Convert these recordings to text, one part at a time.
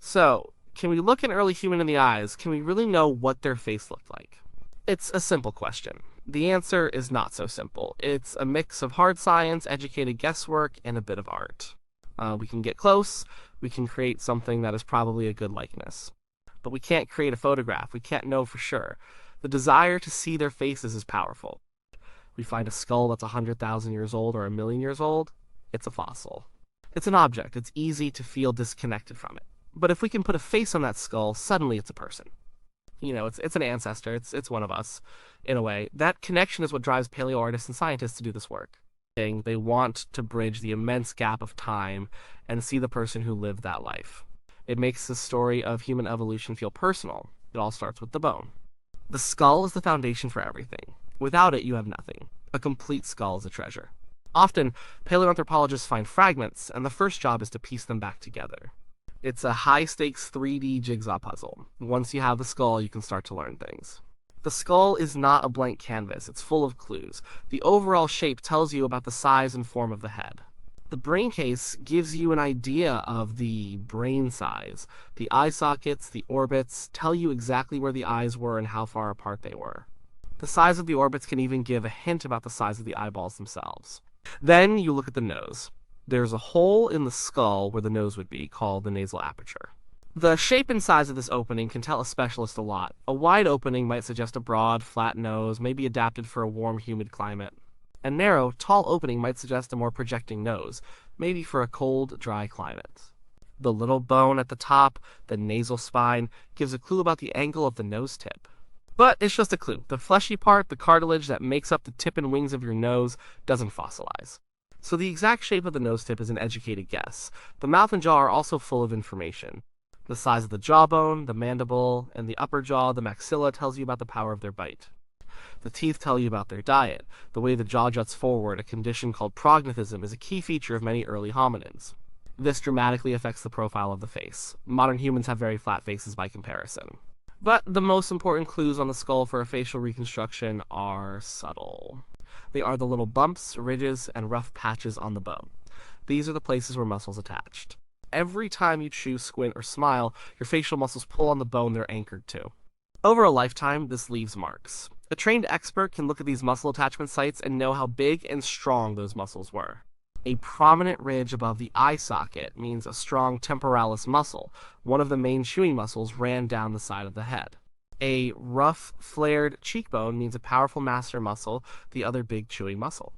So, can we look an early human in the eyes? Can we really know what their face looked like? It's a simple question. The answer is not so simple. It's a mix of hard science, educated guesswork, and a bit of art. We can get close, we can create something that is probably a good likeness. But we can't create a photograph, we can't know for sure. The desire to see their faces is powerful. We find a skull that's 100,000 years old or a million years old, it's a fossil. It's an object, it's easy to feel disconnected from it. But if we can put a face on that skull, suddenly it's a person. It's an ancestor, it's one of us, in a way. That connection is what drives paleo artists and scientists to do this work. They want to bridge the immense gap of time and see the person who lived that life. It makes the story of human evolution feel personal. It all starts with the bone. The skull is the foundation for everything. Without it, you have nothing. A complete skull is a treasure. Often, paleoanthropologists find fragments, and the first job is to piece them back together. It's a high-stakes 3D jigsaw puzzle. Once you have the skull, you can start to learn things. The skull is not a blank canvas, it's full of clues. The overall shape tells you about the size and form of the head. The brain case gives you an idea of the brain size. The eye sockets, the orbits, tell you exactly where the eyes were and how far apart they were. The size of the orbits can even give a hint about the size of the eyeballs themselves. Then you look at the nose. There's a hole in the skull where the nose would be, called the nasal aperture. The shape and size of this opening can tell a specialist a lot. A wide opening might suggest a broad, flat nose, maybe adapted for a warm, humid climate. A narrow, tall opening might suggest a more projecting nose, maybe for a cold, dry climate. The little bone at the top, the nasal spine, gives a clue about the angle of the nose tip. But it's just a clue. The fleshy part, the cartilage that makes up the tip and wings of your nose, doesn't fossilize. So the exact shape of the nose tip is an educated guess. The mouth and jaw are also full of information. The size of the jawbone, the mandible, and the upper jaw, the maxilla, tells you about the power of their bite. The teeth tell you about their diet. The way the jaw juts forward, a condition called prognathism, is a key feature of many early hominins. This dramatically affects the profile of the face. Modern humans have very flat faces by comparison. But the most important clues on the skull for a facial reconstruction are subtle. They are the little bumps, ridges, and rough patches on the bone. These are the places where muscles attached. Every time you chew, squint, or smile, your facial muscles pull on the bone they're anchored to. Over a lifetime, this leaves marks. A trained expert can look at these muscle attachment sites and know how big and strong those muscles were. A prominent ridge above the eye socket means a strong temporalis muscle. One of the main chewing muscles ran down the side of the head. A rough, flared cheekbone means a powerful masseter muscle, the other big chewing muscle.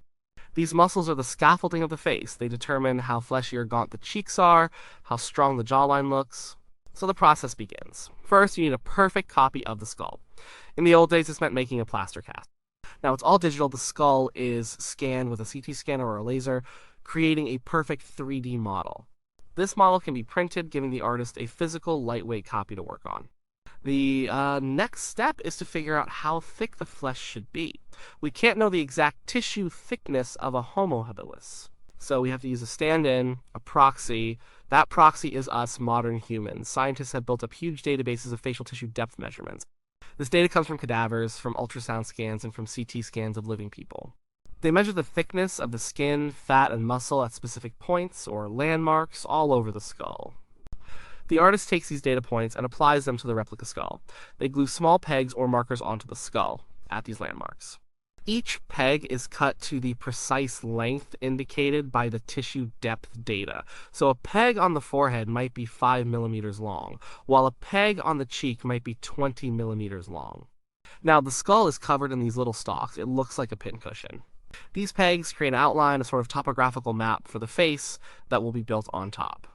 These muscles are the scaffolding of the face. They determine how fleshy or gaunt the cheeks are, how strong the jawline looks. So the process begins. First, you need a perfect copy of the skull. In the old days, this meant making a plaster cast. Now it's all digital. The skull is scanned with a CT scanner or a laser, creating a perfect 3D model. This model can be printed, giving the artist a physical, lightweight copy to work on. The next step is to figure out how thick the flesh should be. We can't know the exact tissue thickness of a Homo habilis. So we have to use a stand-in, a proxy. That proxy is us, modern humans. Scientists have built up huge databases of facial tissue depth measurements. This data comes from cadavers, from ultrasound scans, and from CT scans of living people. They measure the thickness of the skin, fat, and muscle at specific points or landmarks all over the skull. The artist takes these data points and applies them to the replica skull. They glue small pegs or markers onto the skull at these landmarks. Each peg is cut to the precise length indicated by the tissue depth data. So a peg on the forehead might be 5 millimeters long, while a peg on the cheek might be 20 millimeters long. Now, the skull is covered in these little stalks. It looks like a pincushion. These pegs create an outline, a sort of topographical map for the face that will be built on top.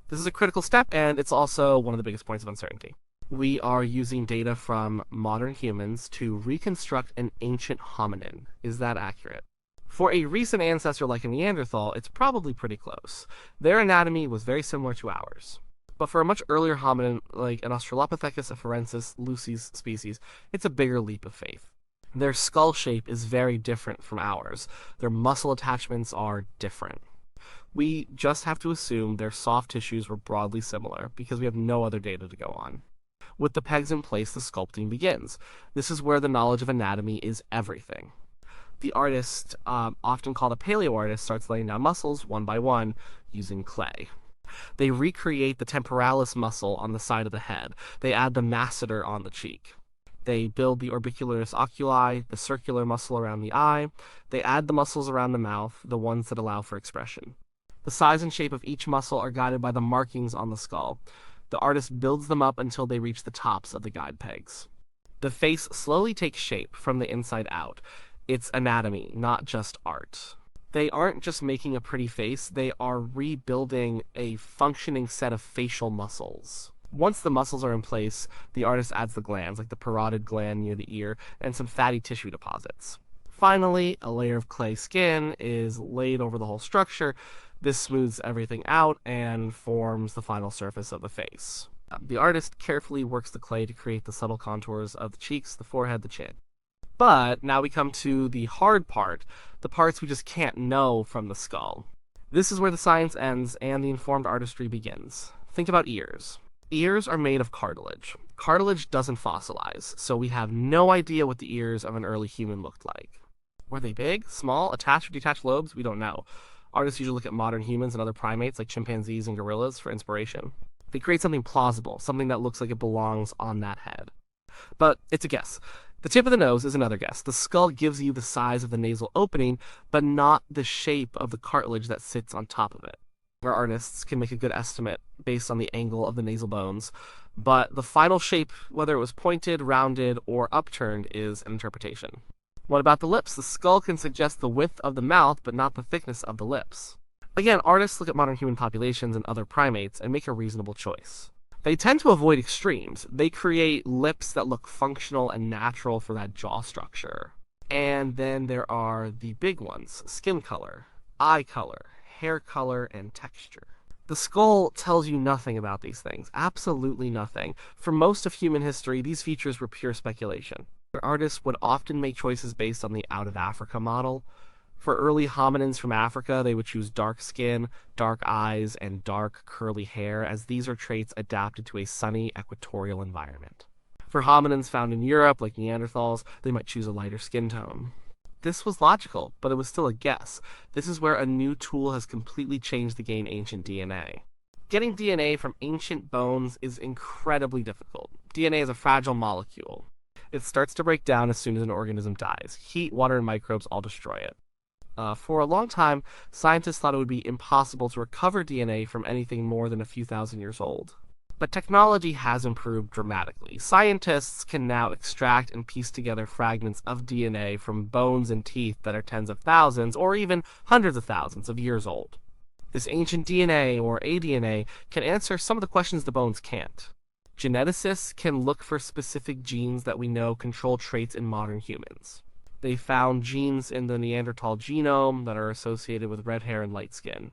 This is a critical step, and it's also one of the biggest points of uncertainty. We are using data from modern humans to reconstruct an ancient hominin. Is that accurate? For a recent ancestor like a Neanderthal, it's probably pretty close. Their anatomy was very similar to ours. But for a much earlier hominin, like an Australopithecus afarensis lucis species, it's a bigger leap of faith. Their skull shape is very different from ours. Their muscle attachments are different. We just have to assume their soft tissues were broadly similar because we have no other data to go on. With the pegs in place, the sculpting begins. This is where the knowledge of anatomy is everything. The artist, often called a paleo artist, starts laying down muscles one by one using clay. They recreate the temporalis muscle on the side of the head. They add the masseter on the cheek. They build the orbicularis oculi, the circular muscle around the eye. They add the muscles around the mouth, the ones that allow for expression. The size and shape of each muscle are guided by the markings on the skull. The artist builds them up until they reach the tops of the guide pegs. The face slowly takes shape from the inside out. It's anatomy, not just art. They aren't just making a pretty face, they are rebuilding a functioning set of facial muscles. Once the muscles are in place, the artist adds the glands, like the parotid gland near the ear, and some fatty tissue deposits. Finally, a layer of clay skin is laid over the whole structure. This smooths everything out and forms the final surface of the face. The artist carefully works the clay to create the subtle contours of the cheeks, the forehead, the chin. But now we come to the hard part, the parts we just can't know from the skull. This is where the science ends and the informed artistry begins. Think about ears. Ears are made of cartilage. Cartilage doesn't fossilize, so we have no idea what the ears of an early human looked like. Were they big, small, attached or detached lobes? We don't know. Artists usually look at modern humans and other primates like chimpanzees and gorillas for inspiration. They create something plausible, something that looks like it belongs on that head. But it's a guess. The tip of the nose is another guess. The skull gives you the size of the nasal opening, but not the shape of the cartilage that sits on top of it. Our artists can make a good estimate based on the angle of the nasal bones, but the final shape, whether it was pointed, rounded, or upturned, is an interpretation. What about the lips? The skull can suggest the width of the mouth, but not the thickness of the lips. Again, artists look at modern human populations and other primates and make a reasonable choice. They tend to avoid extremes. They create lips that look functional and natural for that jaw structure. And then there are the big ones: skin color, eye color, hair color, and texture. The skull tells you nothing about these things, absolutely nothing. For most of human history, these features were pure speculation. Artists would often make choices based on the out of Africa model. For early hominins from Africa, they would choose dark skin, dark eyes, and dark curly hair, as these are traits adapted to a sunny equatorial environment. For hominins found in Europe, like Neanderthals, they might choose a lighter skin tone. This was logical, but it was still a guess. This is where a new tool has completely changed the game: ancient DNA. Getting DNA from ancient bones is incredibly difficult. DNA is a fragile molecule. It starts to break down as soon as an organism dies. Heat, water, and microbes all destroy it. For a long time, scientists thought it would be impossible to recover DNA from anything more than a few thousand years old. But technology has improved dramatically. Scientists can now extract and piece together fragments of DNA from bones and teeth that are tens of thousands, or even hundreds of thousands of years old. This ancient DNA, or aDNA, can answer some of the questions the bones can't. Geneticists can look for specific genes that we know control traits in modern humans. They found genes in the Neanderthal genome that are associated with red hair and light skin.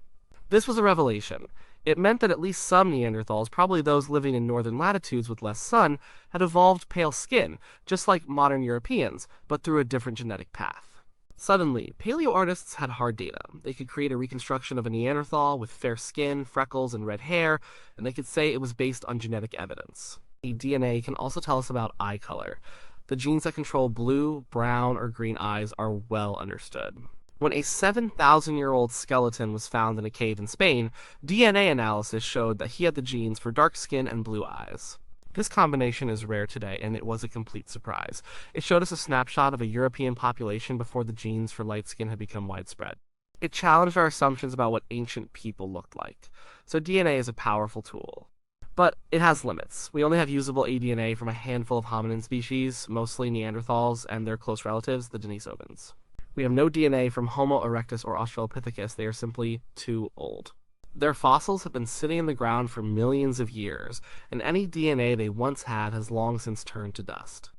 This was a revelation. It meant that at least some Neanderthals, probably those living in northern latitudes with less sun, had evolved pale skin, just like modern Europeans, but through a different genetic path. Suddenly, paleo artists had hard data. They could create a reconstruction of a Neanderthal with fair skin, freckles, and red hair, and they could say it was based on genetic evidence. DNA can also tell us about eye color. The genes that control blue, brown, or green eyes are well understood. When a 7,000-year-old skeleton was found in a cave in Spain, DNA analysis showed that he had the genes for dark skin and blue eyes. This combination is rare today, and it was a complete surprise. It showed us a snapshot of a European population before the genes for light skin had become widespread. It challenged our assumptions about what ancient people looked like. So DNA is a powerful tool. But it has limits. We only have usable aDNA from a handful of hominin species, mostly Neanderthals and their close relatives, the Denisovans. We have no DNA from Homo erectus or Australopithecus. They are simply too old. Their fossils have been sitting in the ground for millions of years, and any DNA they once had has long since turned to dust.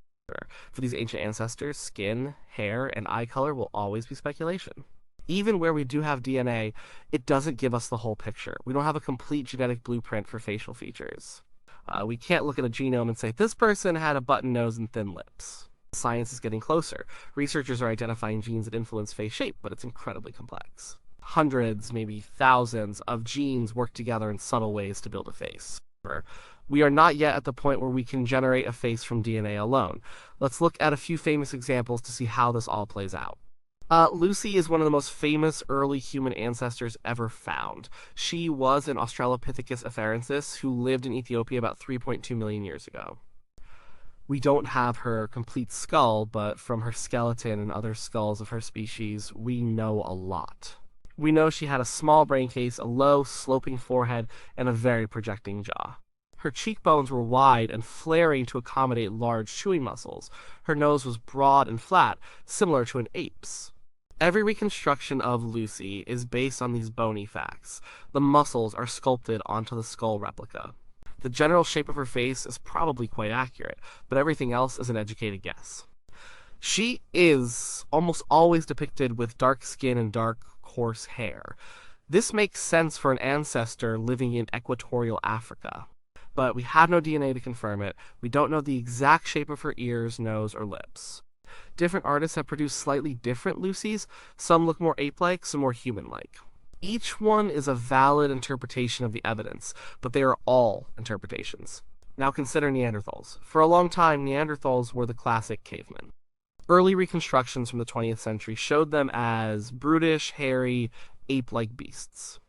For these ancient ancestors, skin, hair, and eye color will always be speculation. Even where we do have DNA, it doesn't give us the whole picture. We don't have a complete genetic blueprint for facial features. We can't look at a genome and say, this person had a button nose and thin lips. Science is getting closer. Researchers are identifying genes that influence face shape, but it's incredibly complex. Hundreds, maybe thousands of genes work together in subtle ways to build a face. We are not yet at the point where we can generate a face from DNA alone. Let's look at a few famous examples to see how this all plays out. Lucy is one of the most famous early human ancestors ever found. She was an Australopithecus afarensis who lived in Ethiopia about 3.2 million years ago. We don't have her complete skull, but from her skeleton and other skulls of her species, we know a lot. We know she had a small brain case, a low, sloping forehead, and a very projecting jaw. Her cheekbones were wide and flaring to accommodate large chewing muscles. Her nose was broad and flat, similar to an ape's. Every reconstruction of Lucy is based on these bony facts. The muscles are sculpted onto the skull replica. The general shape of her face is probably quite accurate, but everything else is an educated guess. She is almost always depicted with dark skin and dark, coarse hair. This makes sense for an ancestor living in equatorial Africa. But we have no DNA to confirm it. We don't know the exact shape of her ears, nose, or lips. Different artists have produced slightly different Lucys. Some look more ape-like, some more human-like. Each one is a valid interpretation of the evidence, but they are all interpretations. Now consider Neanderthals. For a long time, Neanderthals were the classic cavemen. Early reconstructions from the 20th century showed them as brutish, hairy, ape-like beasts.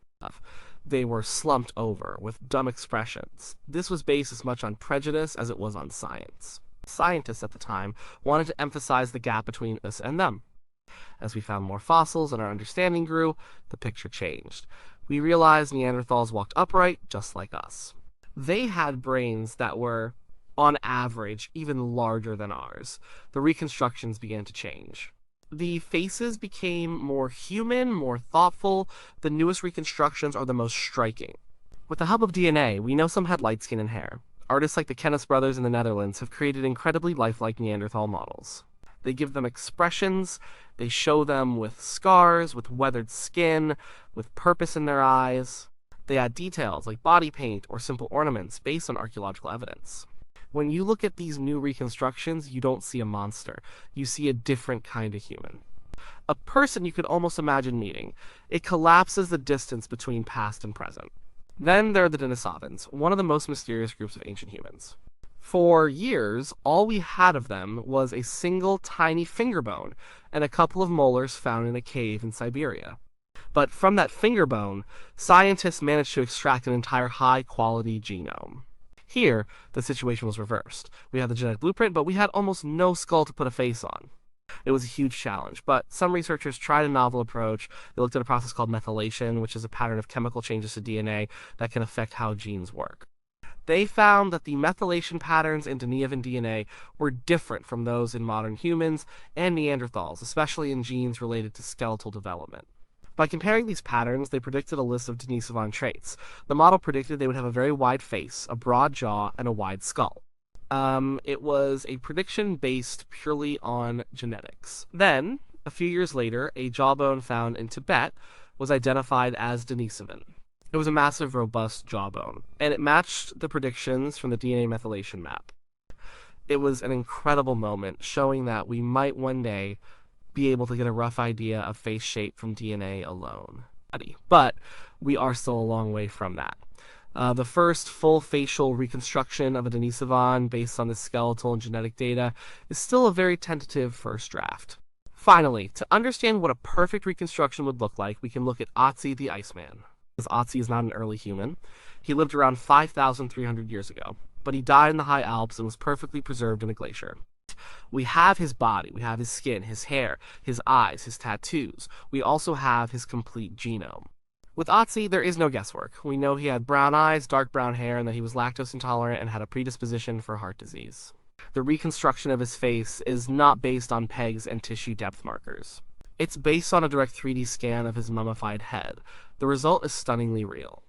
They were slumped over, with dumb expressions. This was based as much on prejudice as it was on science. Scientists at the time wanted to emphasize the gap between us and them. As we found more fossils and our understanding grew, the picture changed. We realized Neanderthals walked upright, just like us. They had brains that were, on average, even larger than ours. The reconstructions began to change. The faces became more human, more thoughtful. The newest reconstructions are the most striking. With the help of DNA, we know some had light skin and hair. Artists like the Kennis brothers in the Netherlands have created incredibly lifelike Neanderthal models. They give them expressions, they show them with scars, with weathered skin, with purpose in their eyes. They add details like body paint or simple ornaments based on archaeological evidence. When you look at these new reconstructions, you don't see a monster. You see a different kind of human. A person you could almost imagine meeting. It collapses the distance between past and present. Then there are the Denisovans, one of the most mysterious groups of ancient humans. For years, all we had of them was a single tiny finger bone and a couple of molars found in a cave in Siberia. But from that finger bone, scientists managed to extract an entire high-quality genome. Here, the situation was reversed. We had the genetic blueprint, but we had almost no skull to put a face on. It was a huge challenge, but some researchers tried a novel approach. They looked at a process called methylation, which is a pattern of chemical changes to DNA that can affect how genes work. They found that the methylation patterns in Denisovan DNA were different from those in modern humans and Neanderthals, especially in genes related to skeletal development. By comparing these patterns, they predicted a list of Denisovan traits. The model predicted they would have a very wide face, a broad jaw, and a wide skull. It was a prediction based purely on genetics. Then, a few years later, a jawbone found in Tibet was identified as Denisovan. It was a massive, robust jawbone, and it matched the predictions from the DNA methylation map. It was an incredible moment, showing that we might one day be able to get a rough idea of face shape from DNA alone. But we are still a long way from that. The first full facial reconstruction of a Denisovan based on the skeletal and genetic data is still a very tentative first draft. Finally, to understand what a perfect reconstruction would look like, we can look at Otzi the Iceman. Because Otzi is not an early human. He lived around 5,300 years ago, but he died in the high Alps and was perfectly preserved in a glacier. We have his body, we have his skin, his hair, his eyes, his tattoos. We also have his complete genome. With Otzi, there is no guesswork. We know he had brown eyes, dark brown hair, and that he was lactose intolerant and had a predisposition for heart disease. The reconstruction of his face is not based on pegs and tissue depth markers. It's based on a direct 3D scan of his mummified head. The result is stunningly real.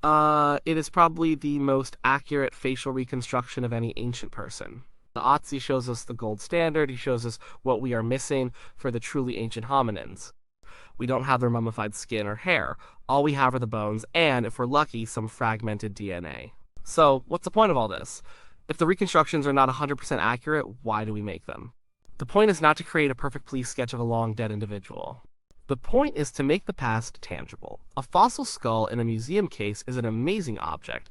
It is probably the most accurate facial reconstruction of any ancient person. The Otzi shows us the gold standard. He shows us what we are missing for the truly ancient hominins. We don't have their mummified skin or hair. All we have are the bones, and, if we're lucky, some fragmented DNA. So, what's the point of all this? If the reconstructions are not 100% accurate, why do we make them? The point is not to create a perfect police sketch of a long-dead individual. The point is to make the past tangible. A fossil skull in a museum case is an amazing object,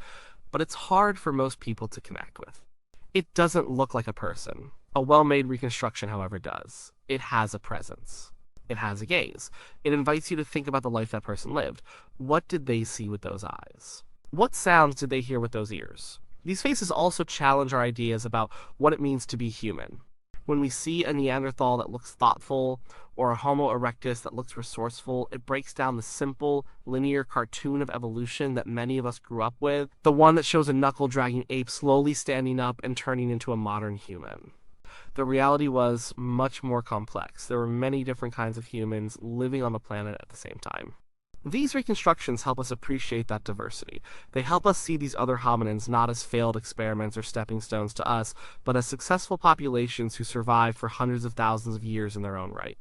but it's hard for most people to connect with. It doesn't look like a person. A well-made reconstruction, however, does. It has a presence. It has a gaze. It invites you to think about the life that person lived. What did they see with those eyes? What sounds did they hear with those ears? These faces also challenge our ideas about what it means to be human. When we see a Neanderthal that looks thoughtful or a Homo erectus that looks resourceful, it breaks down the simple, linear cartoon of evolution that many of us grew up with, the one that shows a knuckle-dragging ape slowly standing up and turning into a modern human. The reality was much more complex. There were many different kinds of humans living on the planet at the same time. These reconstructions help us appreciate that diversity. They help us see these other hominins not as failed experiments or stepping stones to us, but as successful populations who survived for hundreds of thousands of years in their own right.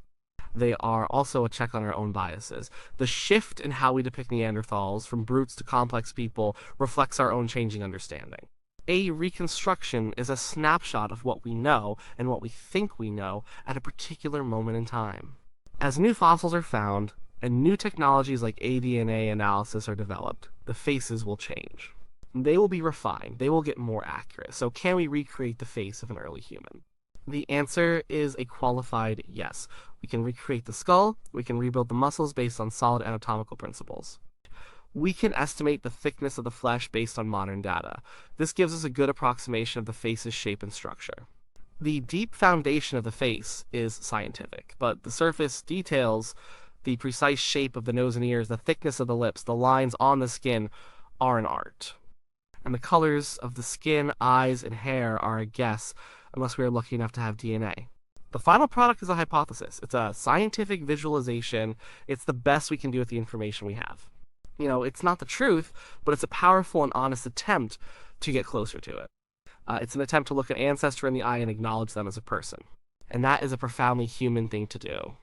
They are also a check on our own biases. The shift in how we depict Neanderthals, from brutes to complex people, reflects our own changing understanding. A reconstruction is a snapshot of what we know and what we think we know at a particular moment in time. As new fossils are found, and new technologies like aDNA analysis are developed, the faces will change. They will be refined, they will get more accurate. So can we recreate the face of an early human? The answer is a qualified yes. We can recreate the skull, we can rebuild the muscles based on solid anatomical principles. We can estimate the thickness of the flesh based on modern data. This gives us a good approximation of the face's shape and structure. The deep foundation of the face is scientific, but the surface details, the precise shape of the nose and ears, the thickness of the lips, the lines on the skin are an art. And the colors of the skin, eyes, and hair are a guess, unless we are lucky enough to have DNA. The final product is a hypothesis. It's a scientific visualization. It's the best we can do with the information we have. It's not the truth, but it's a powerful and honest attempt to get closer to it. It's an attempt to look an ancestor in the eye and acknowledge them as a person. And that is a profoundly human thing to do.